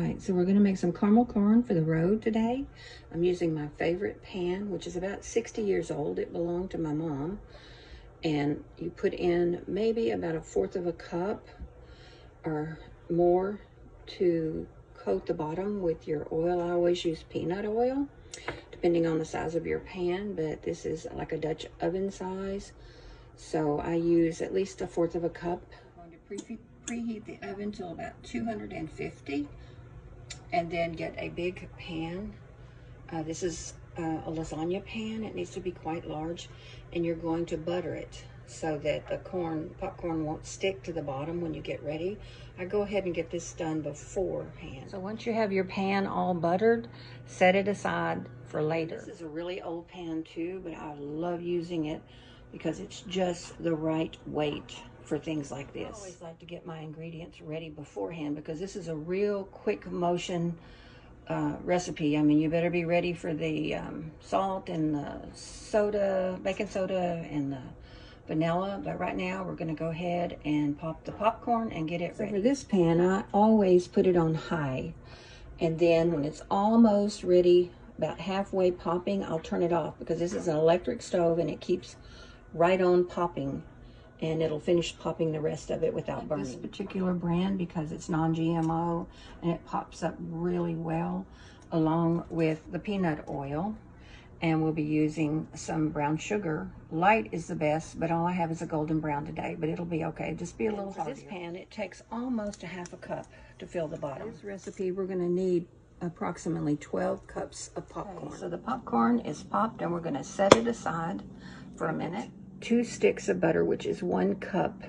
right, so we're gonna make some caramel corn for the road today. I'm using my favorite pan, which is about 60 years old. It belonged to my mom. And you put in maybe about 1/4 of a cup or more to coat the bottom with your oil. I always use peanut oil, depending on the size of your pan, but this is like a Dutch oven size. So I use at least 1/4 of a cup. I'm going to preheat the oven till about 250, and then get a big pan. This is a lasagna pan. It needs to be quite large, and you're going to butter it so that the popcorn won't stick to the bottom when you get ready. I go ahead and get this done beforehand. So once you have your pan all buttered, set it aside for later. This is a really old pan too, but I love using it because it's just the right weight for things like this. I always like to get my ingredients ready beforehand because this is a real quick motion recipe. I mean, you better be ready for the salt and the soda, baking soda, and the vanilla. But right now, we're going to go ahead and pop the popcorn and get it ready. For this pan, I always put it on high. And then when it's almost ready, about halfway popping, I'll turn it off because this is an electric stove and it keeps right on popping. And it'll finish popping the rest of it without burning. This particular brand because it's non-GMO and it pops up really well along with the peanut oil. And we'll be using some brown sugar. Light is the best, but all I have is a golden brown today, but it'll be okay. Just be a little harder. For this pan, it takes almost 1/2 cup to fill the bottom. For this recipe, we're gonna need approximately 12 cups of popcorn. Okay, so the popcorn is popped and we're gonna set it aside for a minute. 2 sticks of butter, which is 1 cup,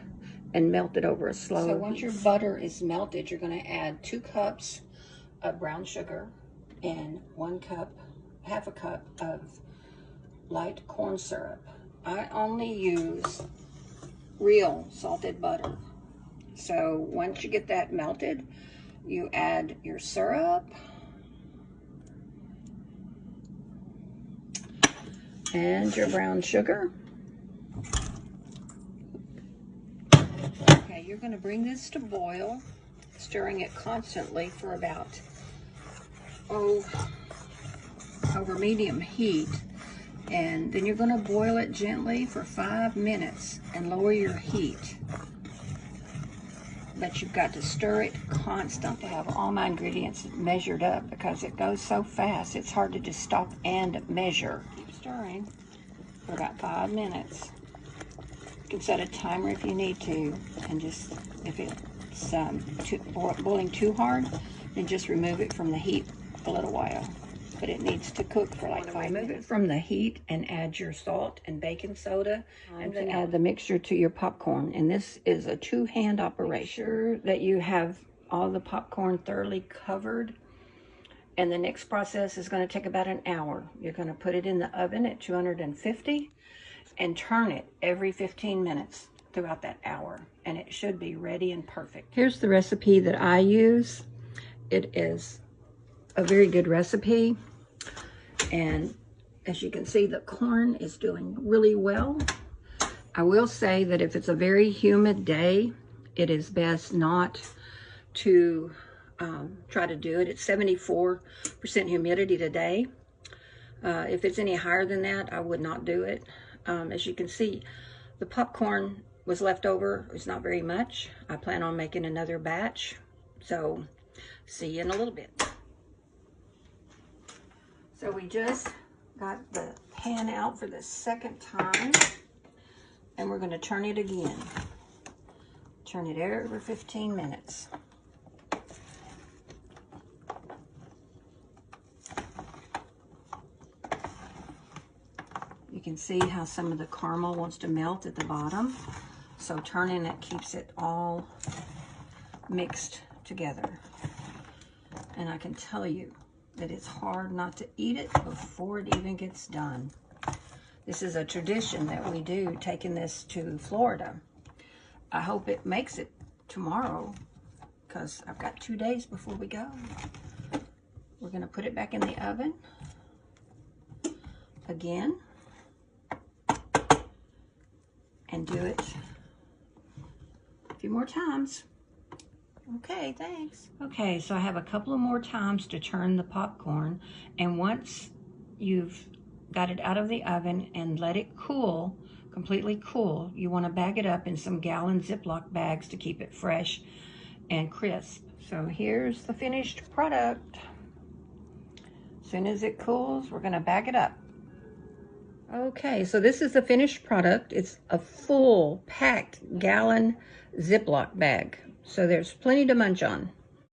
and melt it over a slow heat. So once your butter is melted, you're going to add 2 cups of brown sugar and 1 cup, 1/2 cup of light corn syrup. I only use real salted butter. So once you get that melted, you add your syrup and your brown sugar. Okay, you're going to bring this to boil, stirring it constantly for about, over medium heat. And then you're going to boil it gently for 5 minutes and lower your heat. But you've got to stir it constantly. I have all my ingredients measured up because it goes so fast. It's hard to just stop and measure. Keep stirring for about 5 minutes. You can set a timer if you need to, and just if it's boiling too hard, then just remove it from the heat a little while. But it needs to cook for like 5 minutes. Remove it from the heat and add your salt and baking soda, and then add the mixture to your popcorn. And this is a 2-hand operation. Make sure that you have all the popcorn thoroughly covered. And the next process is going to take about an hour. You're going to put it in the oven at 250. And turn it every 15 minutes throughout that hour, and it should be ready and perfect. Here's the recipe that I use. It is a very good recipe, and as you can see, the corn is doing really well. I will say that if it's a very humid day, it is best not to try to do it. It's 74% humidity today. If it's any higher than that, I would not do it. As you can see, the popcorn was left over. It's not very much. I plan on making another batch. So, see you in a little bit. So we just got the pan out for the second time. And we're going to turn it again. Turn it every 15 minutes. You can see how some of the caramel wants to melt at the bottom. So turning it keeps it all mixed together. And I can tell you that it's hard not to eat it before it even gets done. This is a tradition that we do, taking this to Florida. I hope it makes it tomorrow because I've got 2 days before we go. We're going to put it back in the oven again. And do it a few more times. Okay, thanks. Okay, so I have a couple of more times to turn the popcorn, and once you've got it out of the oven and let it cool, completely cool, you want to bag it up in some gallon Ziploc bags to keep it fresh and crisp. So here's the finished product. As soon as it cools, we're going to bag it up. Okay, so this is the finished product. It's a full packed gallon Ziploc bag. So there's plenty to munch on.